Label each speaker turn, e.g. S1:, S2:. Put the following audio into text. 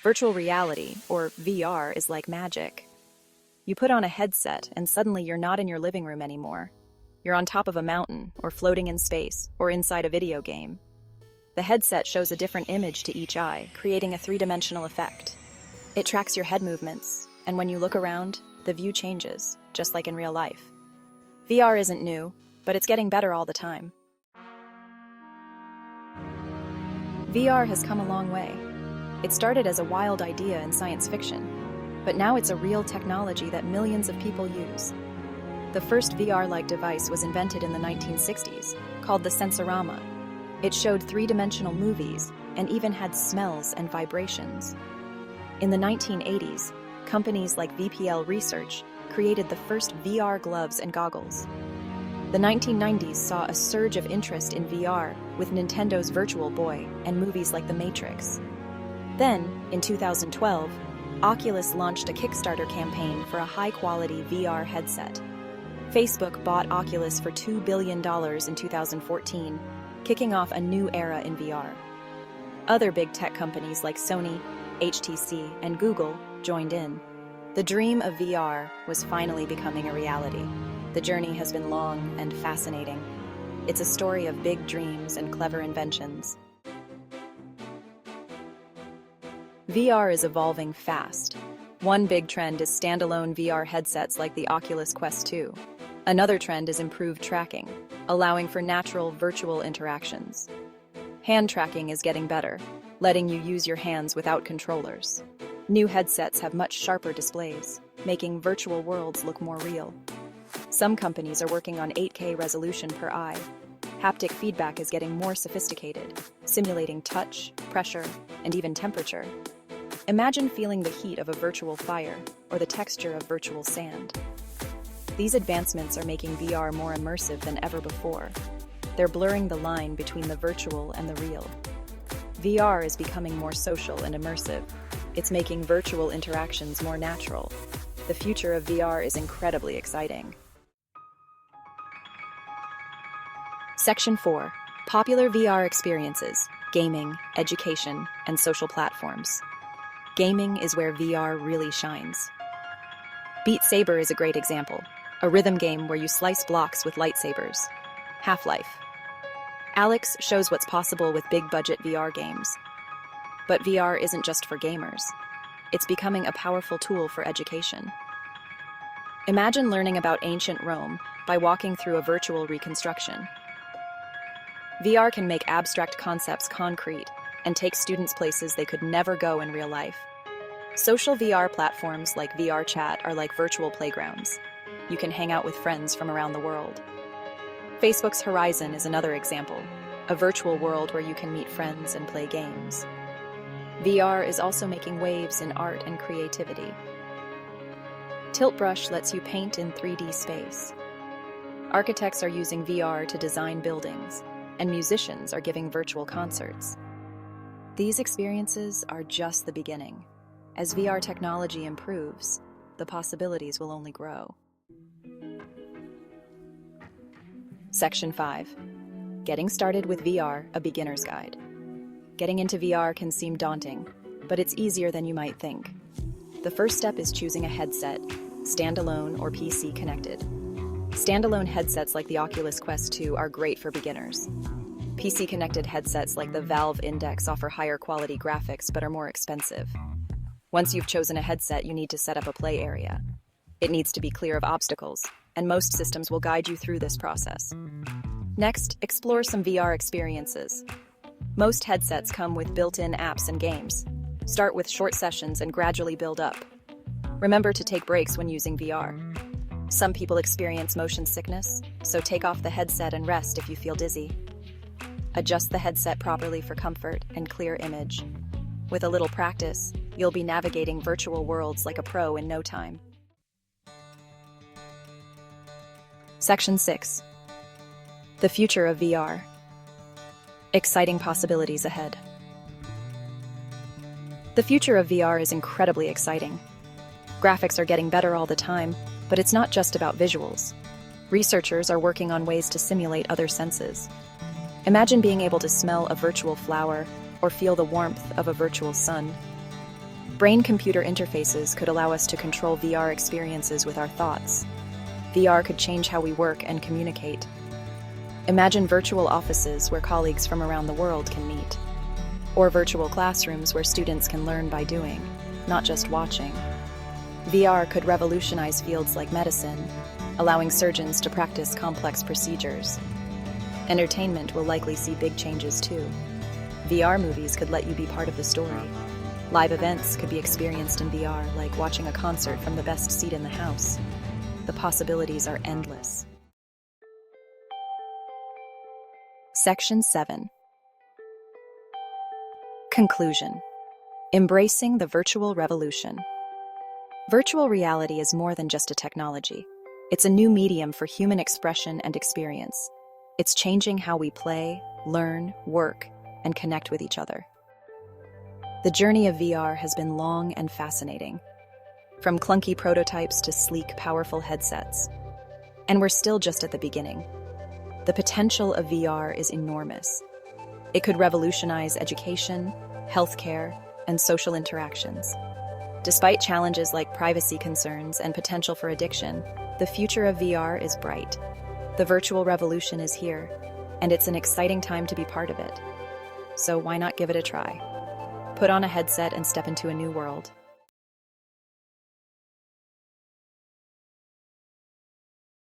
S1: Virtual reality, or VR, is like magic. You put on a headset and suddenly you're not in your living room anymore. You're on top of a mountain, or floating in space, or inside a video game. The headset shows a different image to each eye, creating a three-dimensional effect. It tracks your head movements, and when you look around, the view changes, just like in real life. VR isn't new, but it's getting better all the time. VR has come a long way. It started as a wild idea in science fiction, but now it's a real technology that millions of people use. The first VR-like device was invented in the 1960s, called the Sensorama. It showed three-dimensional movies and even had smells and vibrations. In the 1980s, companies like VPL Research created the first VR gloves and goggles. The 1990s saw a surge of interest in VR with Nintendo's Virtual Boy and movies like The Matrix. Then, in 2012, Oculus launched a Kickstarter campaign for a high-quality VR headset. Facebook bought Oculus for $2 billion in 2014, kicking off a new era in VR. Other big tech companies like Sony, HTC, and Google joined in. The dream of VR was finally becoming a reality. The journey has been long and fascinating. It's a story of big dreams and clever inventions. VR is evolving fast. One big trend is standalone VR headsets like the Oculus Quest 2. Another trend is improved tracking, allowing for natural virtual interactions. Hand tracking is getting better, letting you use your hands without controllers. New headsets have much sharper displays, making virtual worlds look more real. Some companies are working on 8K resolution per eye. Haptic feedback is getting more sophisticated, simulating touch, pressure, and even temperature. Imagine feeling the heat of a virtual fire or the texture of virtual sand. These advancements are making VR more immersive than ever before. They're blurring the line between the virtual and the real. VR is becoming more social and immersive. It's making virtual interactions more natural. The future of VR is incredibly exciting. Section 4. Popular VR experiences, gaming, education, and social platforms. Gaming is where VR really shines. Beat Saber is a great example, a rhythm game where you slice blocks with lightsabers. Half-Life. Alex shows what's possible with big-budget VR games. But VR isn't just for gamers. It's becoming a powerful tool for education. Imagine learning about ancient Rome by walking through a virtual reconstruction. VR can make abstract concepts concrete and take students places they could never go in real life. Social VR platforms like VR Chat are like virtual playgrounds. You can hang out with friends from around the world. Facebook's Horizon is another example, a virtual world where you can meet friends and play games. VR is also making waves in art and creativity. Tilt Brush lets you paint in 3D space. Architects are using VR to design buildings, and musicians are giving virtual concerts. These experiences are just the beginning. As VR technology improves, the possibilities will only grow. Section 5. Getting started with VR, a beginner's guide. Getting into VR can seem daunting, but it's easier than you might think. The first step is choosing a headset, standalone or PC connected. Standalone headsets like the Oculus Quest 2 are great for beginners. PC-connected headsets like the Valve Index offer higher quality graphics but are more expensive. Once you've chosen a headset, you need to set up a play area. It needs to be clear of obstacles, and most systems will guide you through this process. Next, explore some VR experiences. Most headsets come with built-in apps and games. Start with short sessions and gradually build up. Remember to take breaks when using VR. Some people experience motion sickness, so take off the headset and rest if you feel dizzy. Adjust the headset properly for comfort and clear image. With a little practice, you'll be navigating virtual worlds like a pro in no time. Section 6. The future of VR. Exciting possibilities ahead. The future of VR is incredibly exciting. Graphics are getting better all the time, but it's not just about visuals. Researchers are working on ways to simulate other senses. Imagine being able to smell a virtual flower or feel the warmth of a virtual sun. Brain-computer interfaces could allow us to control VR experiences with our thoughts. VR could change how we work and communicate. Imagine virtual offices where colleagues from around the world can meet, or virtual classrooms where students can learn by doing, not just watching. VR could revolutionize fields like medicine, allowing surgeons to practice complex procedures. Entertainment will likely see big changes too. VR movies could let you be part of the story. Live events could be experienced in VR, like watching a concert from the best seat in the house. The possibilities are endless. Section 7. Conclusion. Embracing the virtual revolution. Virtual reality is more than just a technology. It's a new medium for human expression and experience. It's changing how we play, learn, work, and connect with each other. The journey of VR has been long and fascinating, from clunky prototypes to sleek, powerful headsets. And we're still just at the beginning. The potential of VR is enormous. It could revolutionize education, healthcare, and social interactions. Despite challenges like privacy concerns and potential for addiction, the future of VR is bright. The virtual revolution is here, and it's an exciting time to be part of it. So why not give it a try? Put on a headset and step into a new world.